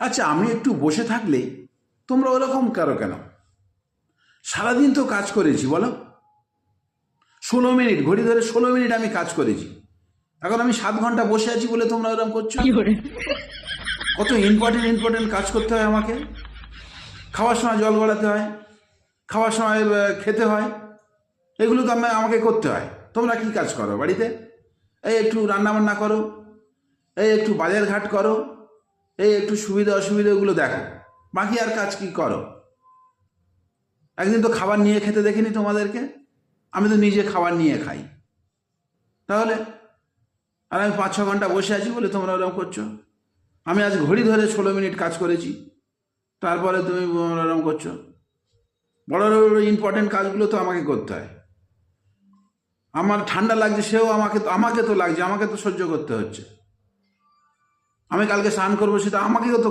আচ্ছা, আমি একটু বসে থাকলে তোমরা ওরকম কারো কেন? সারাদিন তো কাজ করেছি, বলো। 16 মিনিট ঘড়ি ধরে 16 মিনিট আমি কাজ করেছি। এখন আমি 7 ঘন্টা বসে আছি বলে তোমরা ওরকম করছো? কত ইম্পর্টেন্ট কাজ করতে হয় আমাকে। খাওয়ার সময় জল গড়াতে হয়, খাওয়ার সময় খেতে হয়, এগুলো তো আমাকে করতে হয়। তোমরা কি কাজ করো বাড়িতে? এই একটু রান্নাবান্না করো, এই একটু বাজার ঘাট করো, এই একটু সুবিধা অসুবিধাগুলো দেখো, বাকি আর কাজ কি করো? একদিন তো খাবার নিয়ে খেতে দেখিনি তোমাদেরকে। আমি তো নিজে খাবার নিয়ে খাই। তাহলে আর আমি 5-6 ঘন্টা বসে আছি বলে তোমরা ওরকম করছো? আমি আজ ঘড়ি ধরে 16 মিনিট কাজ করেছি, তারপরে তুমি ওরকম করছো? বড় বড় ইম্পর্টেন্ট কাজগুলো তো আমাকে করতে হয়। আমার ঠান্ডা লাগছে, সেও আমাকে তো লাগছে, আমাকে তো সহ্য করতে হচ্ছে। আমি কালকে স্নান করবো, সেটা আমাকেও তো